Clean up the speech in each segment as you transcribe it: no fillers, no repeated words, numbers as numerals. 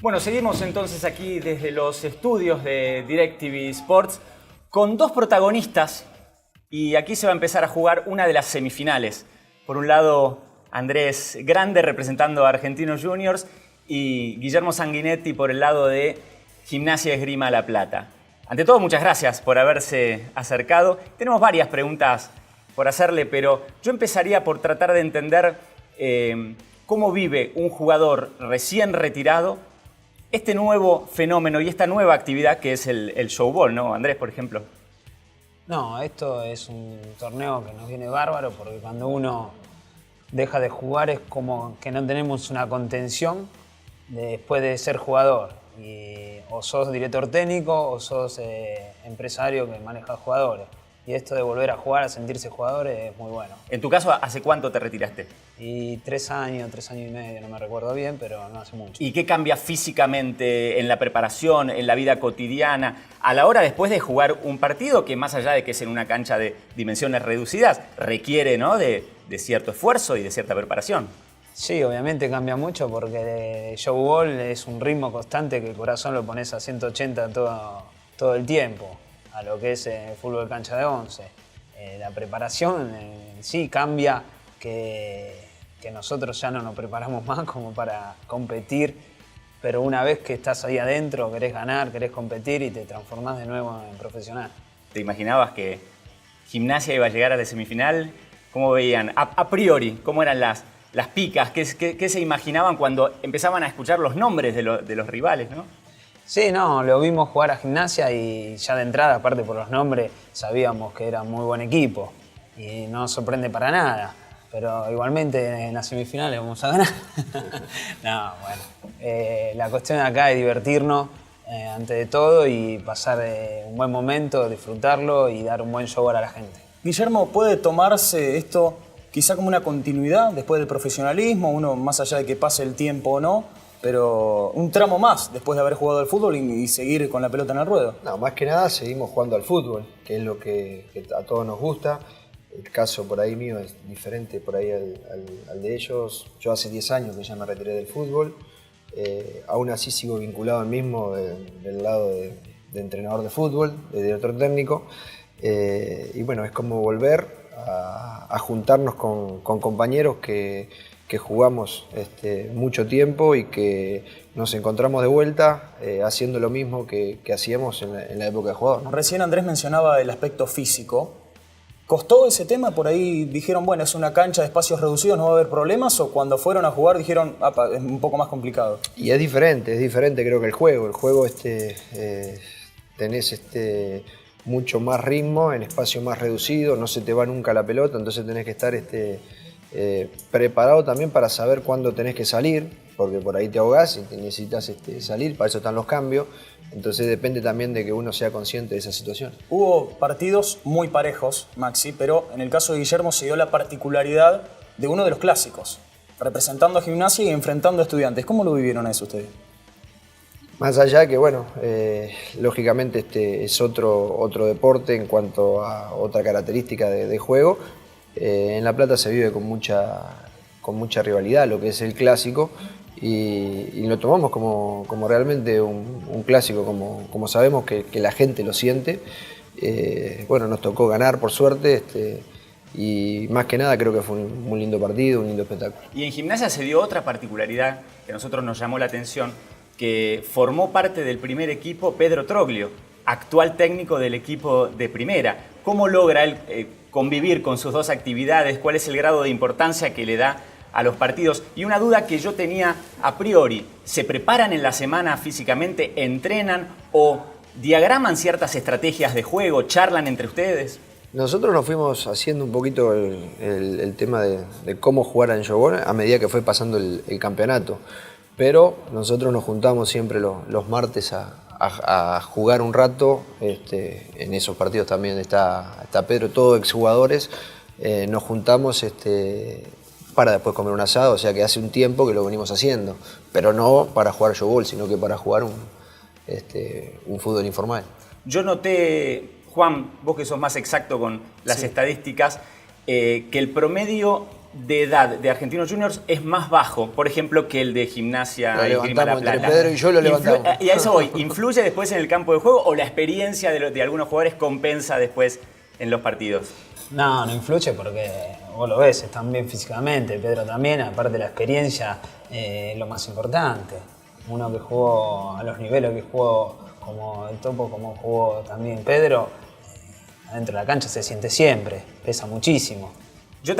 Bueno, seguimos entonces aquí desde los estudios de DirecTV Sports con dos protagonistas y aquí se va a empezar a jugar una de las semifinales. Por un lado, Andrés Grande representando a Argentinos Juniors y Guillermo Sanguinetti por el lado de Gimnasia Esgrima La Plata. Ante todo, muchas gracias por haberse acercado. Tenemos varias preguntas por hacerle, pero yo empezaría por tratar de entender cómo vive un jugador recién retirado este nuevo fenómeno y esta nueva actividad que es el showball, ¿no, Andrés, por ejemplo? No, esto es un torneo que nos viene bárbaro porque cuando uno deja de jugar es como que no tenemos una contención después de ser jugador. O sos director técnico o sos empresario que maneja jugadores. Y esto de volver a jugar, a sentirse jugador es muy bueno. En tu caso, ¿hace cuánto te retiraste? Y 3 años y medio, no me recuerdo bien, pero no hace mucho. ¿Y qué cambia físicamente en la preparación, en la vida cotidiana, a la hora después de jugar un partido que más allá de que es en una cancha de dimensiones reducidas, requiere, ¿no?, de cierto esfuerzo y de cierta preparación? Sí, obviamente cambia mucho porque el showball es un ritmo constante que el corazón lo pones a 180 todo el tiempo, a lo que es el fútbol cancha de 11. La preparación sí cambia, que nosotros ya no nos preparamos más como para competir, pero una vez que estás ahí adentro querés ganar, querés competir y te transformás de nuevo en profesional. ¿Te imaginabas que Gimnasia iba a llegar a la semifinal? ¿Cómo veían? A priori, ¿cómo eran las picas? ¿Qué se imaginaban cuando empezaban a escuchar los nombres de los rivales, ¿no? Sí, no, lo vimos jugar a Gimnasia y ya de entrada, aparte por los nombres, sabíamos que era muy buen equipo y no nos sorprende para nada. Pero igualmente en las semifinales vamos a ganar. No, bueno. La cuestión acá es divertirnos ante de todo y pasar un buen momento, disfrutarlo y dar un buen show a la gente. Guillermo, ¿puede tomarse esto quizá como una continuidad después del profesionalismo? Uno, más allá de que pase el tiempo o no, pero un tramo más después de haber jugado al fútbol y seguir con la pelota en el ruedo. No, más que nada seguimos jugando al fútbol, que es lo que a todos nos gusta. El caso por ahí mío es diferente por ahí al de ellos. Yo hace 10 años que ya me retiré del fútbol. Aún así sigo vinculado al mismo del lado de entrenador de fútbol, de director técnico. Y bueno, es como volver a juntarnos con compañeros que jugamos mucho tiempo y que nos encontramos de vuelta haciendo lo mismo que hacíamos en la época de jugador. Recién Andrés mencionaba el aspecto físico. ¿Costó ese tema? Por ahí dijeron, bueno, es una cancha de espacios reducidos, no va a haber problemas, o cuando fueron a jugar dijeron, es un poco más complicado. Y es diferente creo que el juego. El juego tenés mucho más ritmo, en espacio más reducido, no se te va nunca la pelota, entonces tenés que estar preparado también para saber cuándo tenés que salir, porque por ahí te ahogás y te necesitas salir, para eso están los cambios. Entonces depende también de que uno sea consciente de esa situación. Hubo partidos muy parejos, Maxi, pero en el caso de Guillermo se dio la particularidad de uno de los clásicos, representando a Gimnasia y enfrentando a Estudiantes. ¿Cómo lo vivieron eso ustedes? Más allá que, bueno, lógicamente es otro deporte en cuanto a otra característica de juego. En La Plata se vive con mucha rivalidad lo que es el clásico. Y lo tomamos como realmente un clásico, como sabemos que la gente lo siente. Bueno, nos tocó ganar por suerte y más que nada creo que fue un lindo partido, un lindo espectáculo. Y en Gimnasia se dio otra particularidad que a nosotros nos llamó la atención, que formó parte del primer equipo Pedro Troglio, actual técnico del equipo de primera. ¿Cómo logra él convivir con sus dos actividades? ¿Cuál es el grado de importancia que le da a los partidos? Y una duda que yo tenía a priori, ¿se preparan en la semana físicamente, entrenan o diagraman ciertas estrategias de juego, charlan entre ustedes? Nosotros nos fuimos haciendo un poquito el tema de cómo jugar en showball a medida que fue pasando el campeonato, pero nosotros nos juntamos siempre los martes a jugar un rato. En esos partidos también está Pedro, todos exjugadores. Nos juntamos para después comer un asado, o sea que hace un tiempo que lo venimos haciendo, pero no para jugar showball, sino que para jugar un fútbol informal. Yo noté, Juan, vos que sos más exacto con las estadísticas, que el promedio de edad de Argentinos Juniors es más bajo, por ejemplo, que el de Gimnasia Lo y Esgrima La levantamos entre Plata. Pedro y yo, lo levantamos. Y a eso voy. ¿Influye después en el campo de juego o la experiencia de algunos jugadores compensa después en los partidos? No, no influye porque vos lo ves, están bien físicamente, Pedro también, aparte de la experiencia, es lo más importante. Uno que jugó a los niveles que jugó como el Topo, como jugó también Pedro, adentro de la cancha se siente siempre, pesa muchísimo. Yo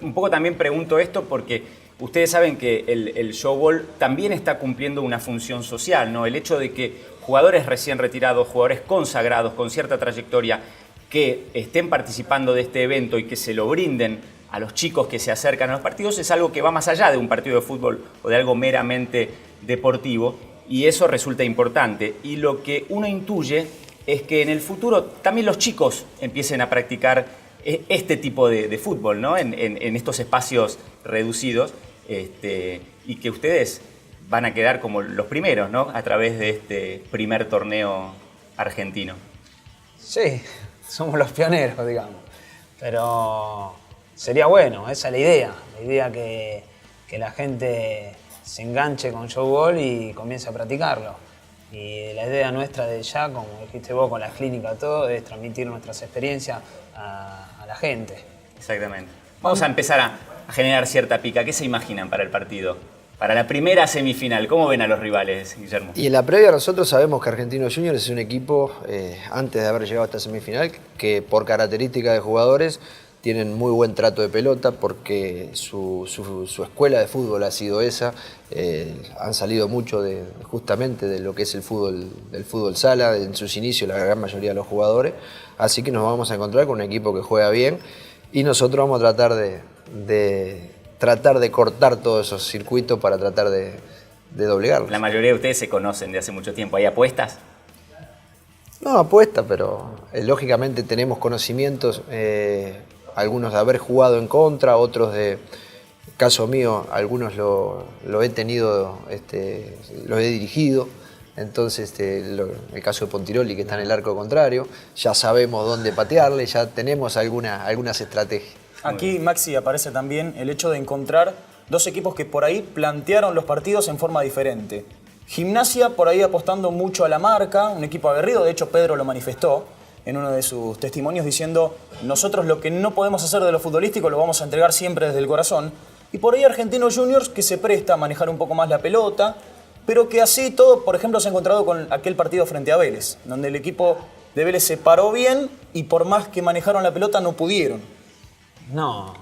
un poco también pregunto esto porque ustedes saben que el showball también está cumpliendo una función social, ¿no? El hecho de que jugadores recién retirados, jugadores consagrados con cierta trayectoria, que estén participando de este evento y que se lo brinden a los chicos que se acercan a los partidos es algo que va más allá de un partido de fútbol o de algo meramente deportivo, y eso resulta importante. Y lo que uno intuye es que en el futuro también los chicos empiecen a practicar este tipo de fútbol, ¿no? En estos espacios reducidos, y que ustedes van a quedar como los primeros, ¿no? A través de este primer torneo argentino. Sí, somos los pioneros, digamos. Pero sería bueno, esa es la idea que la gente se enganche con showball y comience a practicarlo. Y la idea nuestra de ya, como dijiste vos, con la clínica todo, es transmitir nuestras experiencias a la gente. Exactamente. Vamos a empezar a generar cierta pica. ¿Qué se imaginan para el partido? Para la primera semifinal, ¿cómo ven a los rivales, Guillermo? Y en la previa nosotros sabemos que Argentinos Juniors es un equipo, antes de haber llegado a esta semifinal, que por características de jugadores tienen muy buen trato de pelota porque su escuela de fútbol ha sido esa. Han salido mucho justamente de lo que es el fútbol sala, en sus inicios la gran mayoría de los jugadores. Así que nos vamos a encontrar con un equipo que juega bien y nosotros vamos a tratar de cortar todos esos circuitos para tratar de doblegarlos. La mayoría de ustedes se conocen de hace mucho tiempo. ¿Hay apuestas? No apuesta, pero lógicamente tenemos conocimientos, algunos de haber jugado en contra, otros caso mío, algunos lo he tenido, lo he dirigido. Entonces, el caso de Pontiroli, que está en el arco contrario, ya sabemos dónde patearle, ya tenemos algunas estrategias. Aquí, Maxi, aparece también el hecho de encontrar dos equipos que por ahí plantearon los partidos en forma diferente. Gimnasia por ahí apostando mucho a la marca, un equipo aguerrido, de hecho Pedro lo manifestó en uno de sus testimonios diciendo nosotros lo que no podemos hacer de lo futbolístico lo vamos a entregar siempre desde el corazón. Y por ahí Argentinos Juniors que se presta a manejar un poco más la pelota, pero que así todo, por ejemplo, se ha encontrado con aquel partido frente a Vélez, donde el equipo de Vélez se paró bien y por más que manejaron la pelota no pudieron. No,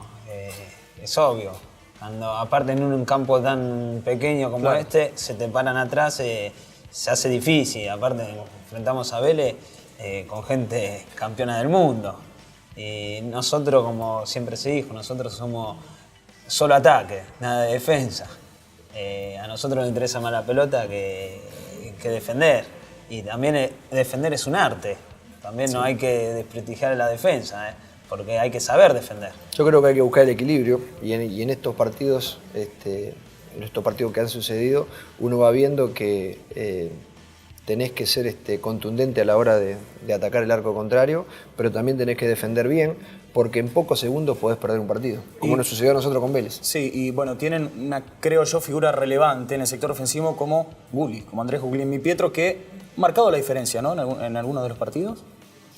es obvio. Cuando aparte en un campo tan pequeño como claro, este, se te paran atrás, se hace difícil. Aparte enfrentamos a Vélez con gente campeona del mundo. Y nosotros, como siempre se dijo, nosotros somos solo ataque, nada de defensa. A nosotros nos interesa más la pelota que defender. Y también defender es un arte. También no hay que desprestigiar la defensa, porque hay que saber defender. Yo creo que hay que buscar el equilibrio y en estos partidos, en estos partidos que han sucedido, uno va viendo que tenés que ser contundente a la hora de atacar el arco contrario, pero también tenés que defender bien, porque en pocos segundos podés perder un partido, como nos sucedió a nosotros con Vélez. Sí, y bueno, tienen una, creo yo, figura relevante en el sector ofensivo como Gulli, como Andrés Guglielmi Pietro, que ha marcado la diferencia, ¿no? En algunos de los partidos.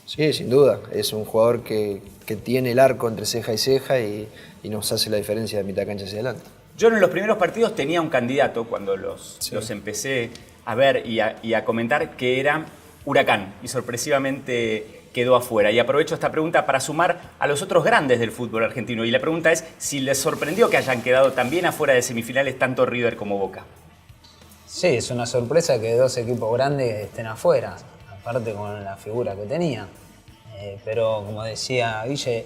Sí, sin duda. Es un jugador que tiene el arco entre ceja y ceja y nos hace la diferencia de mitad cancha hacia adelante. Yo en los primeros partidos tenía un candidato cuando los empecé a ver y a comentar, que era Huracán, y sorpresivamente quedó afuera. Y aprovecho esta pregunta para sumar a los otros grandes del fútbol argentino. Y la pregunta es si les sorprendió que hayan quedado también afuera de semifinales tanto River como Boca. Sí, es una sorpresa que dos equipos grandes estén afuera, aparte con la figura que tenían. Pero como decía Guille,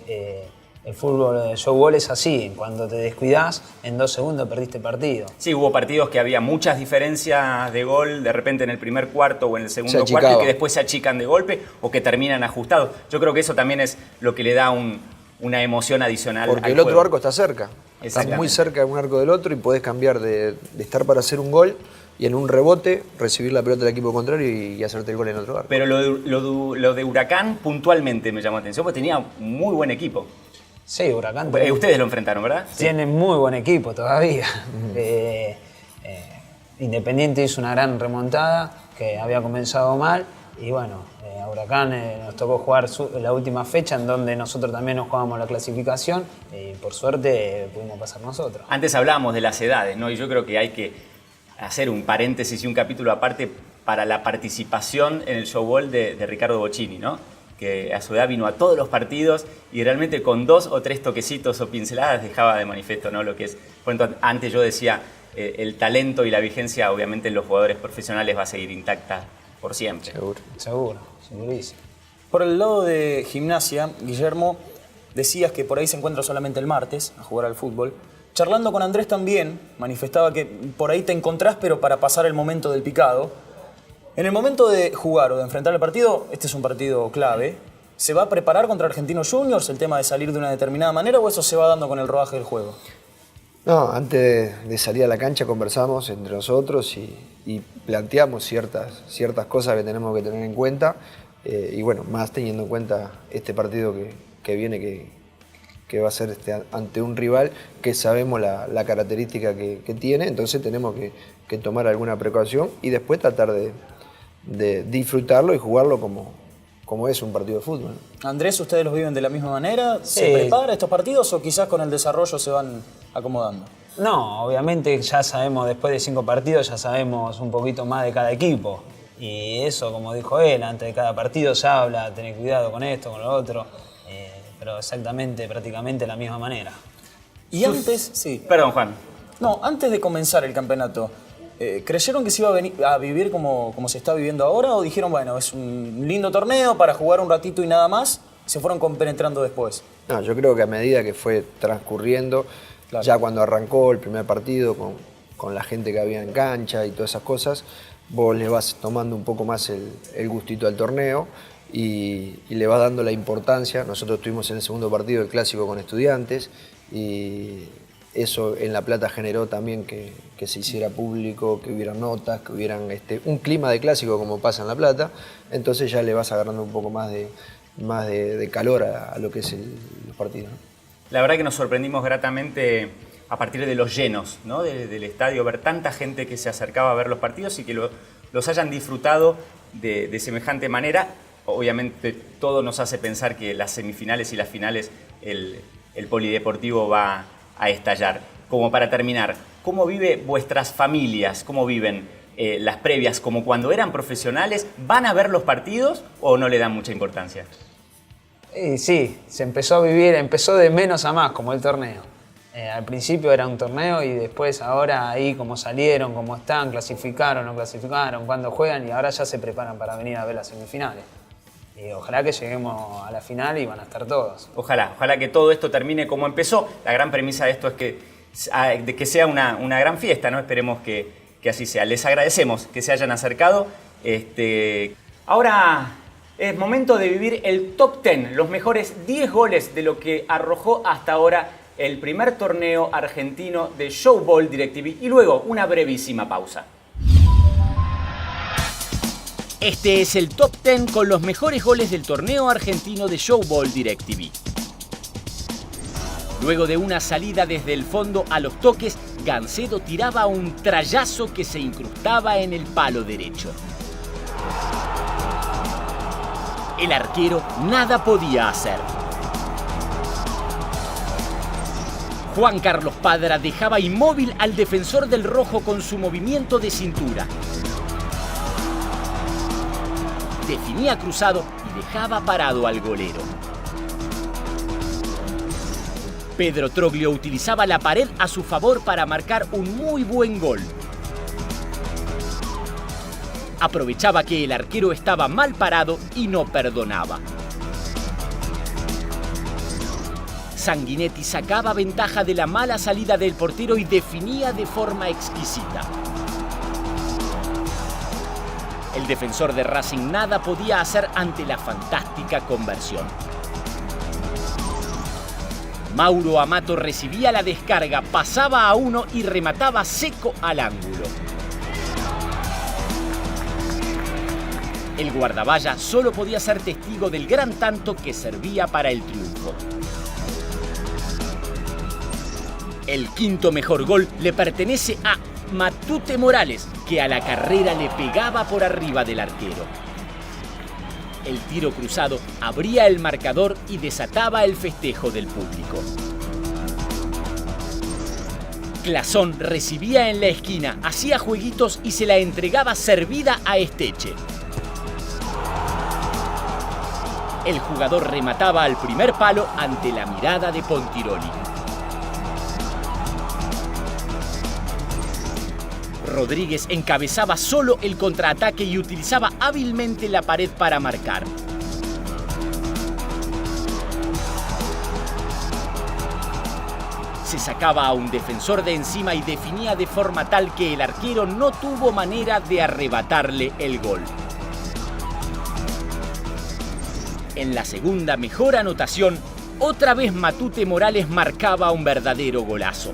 el fútbol de showball es así, cuando te descuidás, en 2 segundos perdiste partido. Sí, hubo partidos que había muchas diferencias de gol de repente en el primer cuarto o en el segundo cuarto y que después se achican de golpe o que terminan ajustados. Yo creo que eso también es lo que le da una emoción adicional porque al el otro juego. arco está cerca. Estás muy cerca de un arco del otro y podés cambiar de estar para hacer un gol y en un rebote recibir la pelota del equipo contrario y hacerte el gol en otro arco. Pero lo de Huracán puntualmente me llamó la atención porque tenía muy buen equipo. Sí, Huracán. Ustedes lo enfrentaron, ¿verdad? Sí. Tienen muy buen equipo todavía. Independiente hizo una gran remontada, que había comenzado mal, y bueno, a Huracán nos tocó jugar la última fecha en donde nosotros también nos jugamos la clasificación y por suerte pudimos pasar nosotros. Antes hablábamos de las edades, ¿no? Y yo creo que hay que hacer un paréntesis y un capítulo aparte para la participación en el showball de Ricardo Bocchini, ¿no? Que a su edad vino a todos los partidos y realmente con 2 o 3 toquecitos o pinceladas dejaba de manifiesto, ¿no? Lo que es, por ejemplo, antes yo decía, el talento y la vigencia obviamente en los jugadores profesionales va a seguir intacta por siempre. Segurísimo. Por el lado de Gimnasia, Guillermo, decías que por ahí se encuentra solamente el martes a jugar al fútbol. Charlando con Andrés también, manifestaba que por ahí te encontrás, pero para pasar el momento del picado. En el momento de jugar o de enfrentar el partido, este es un partido clave, ¿se va a preparar contra Argentinos Juniors el tema de salir de una determinada manera o eso se va dando con el rodaje del juego? No, antes de salir a la cancha conversamos entre nosotros y planteamos ciertas cosas que tenemos que tener en cuenta. Y bueno, más teniendo en cuenta este partido que viene, que va a ser ante un rival que sabemos la característica que tiene, entonces tenemos que tomar alguna precaución y después tratar de disfrutarlo y jugarlo como es un partido de fútbol. Andrés, ¿ustedes los viven de la misma manera? Sí. ¿Se prepara estos partidos o quizás con el desarrollo se van acomodando? No, obviamente ya sabemos, después de 5 partidos ya sabemos un poquito más de cada equipo. Y eso, como dijo él, antes de cada partido se habla, tener cuidado con esto, con lo otro, pero exactamente, prácticamente de la misma manera. Y antes, sí. Perdón, Juan. No, antes de comenzar el campeonato, ¿creyeron que se iba a vivir como se está viviendo ahora o dijeron, bueno, es un lindo torneo para jugar un ratito y nada más? ¿Se fueron compenetrando después? No, yo creo que a medida que fue transcurriendo, claro, ya cuando arrancó el primer partido con la gente que había en cancha y todas esas cosas, vos le vas tomando un poco más el gustito al torneo y le vas dando la importancia. Nosotros estuvimos en el segundo partido del Clásico con Estudiantes y eso en La Plata generó también que se hiciera público, que hubieran notas, que hubieran un clima de clásico como pasa en La Plata. Entonces ya le vas agarrando un poco más de calor a lo que es los partidos, ¿no? La verdad que nos sorprendimos gratamente a partir de los llenos, ¿no? del estadio, ver tanta gente que se acercaba a ver los partidos y que los hayan disfrutado de semejante manera. Obviamente todo nos hace pensar que las semifinales y las finales el polideportivo va a estallar. Como para terminar, ¿cómo viven vuestras familias? ¿Cómo viven las previas? ¿Como cuando eran profesionales? ¿Van a ver los partidos o no le dan mucha importancia? Sí, se empezó a vivir, empezó de menos a más, como el torneo. Al principio era un torneo y después ahora ahí como salieron, como están, clasificaron, no clasificaron, cuándo juegan y ahora ya se preparan para venir a ver las semifinales. Y ojalá que lleguemos a la final y van a estar todos. Ojalá que todo esto termine como empezó. La gran premisa de esto es que sea una gran fiesta, ¿no? Esperemos que así sea. Les agradecemos que se hayan acercado. Ahora es momento de vivir el top 10, los mejores 10 goles de lo que arrojó hasta ahora el primer torneo argentino de Showball DirecTV y luego una brevísima pausa. Este es el top 10 con los mejores goles del torneo argentino de Showball DirecTV. Luego de una salida desde el fondo a los toques, Gancedo tiraba un trayazo que se incrustaba en el palo derecho. El arquero nada podía hacer. Juan Carlos Padra dejaba inmóvil al defensor del rojo con su movimiento de cintura. Definía cruzado y dejaba parado al golero. Pedro Troglio utilizaba la pared a su favor para marcar un muy buen gol. Aprovechaba que el arquero estaba mal parado y no perdonaba. Sanguinetti sacaba ventaja de la mala salida del portero y definía de forma exquisita. El defensor de Racing nada podía hacer ante la fantástica conversión. Mauro Amato recibía la descarga, pasaba a uno y remataba seco al ángulo. El guardavalla solo podía ser testigo del gran tanto que servía para el triunfo. El quinto mejor gol le pertenece a Matute Morales, que a la carrera le pegaba por arriba del arquero. El tiro cruzado abría el marcador y desataba el festejo del público. Clasón recibía en la esquina, hacía jueguitos y se la entregaba servida a Esteche. El jugador remataba al primer palo ante la mirada de Pontiroli. Rodríguez encabezaba solo el contraataque y utilizaba hábilmente la pared para marcar. Se sacaba a un defensor de encima y definía de forma tal que el arquero no tuvo manera de arrebatarle el gol. En la segunda mejor anotación, otra vez Matute Morales marcaba un verdadero golazo.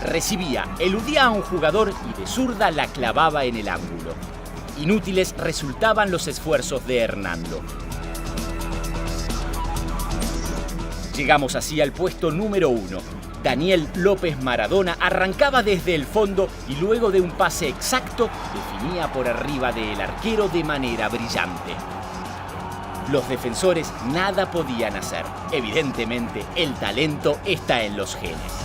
Recibía, eludía a un jugador y de zurda la clavaba en el ángulo. Inútiles resultaban los esfuerzos de Hernando. Llegamos así al puesto número 1. Daniel López Maradona arrancaba desde el fondo y luego de un pase exacto definía por arriba del arquero de manera brillante. Los defensores nada podían hacer. Evidentemente, el talento está en los genes.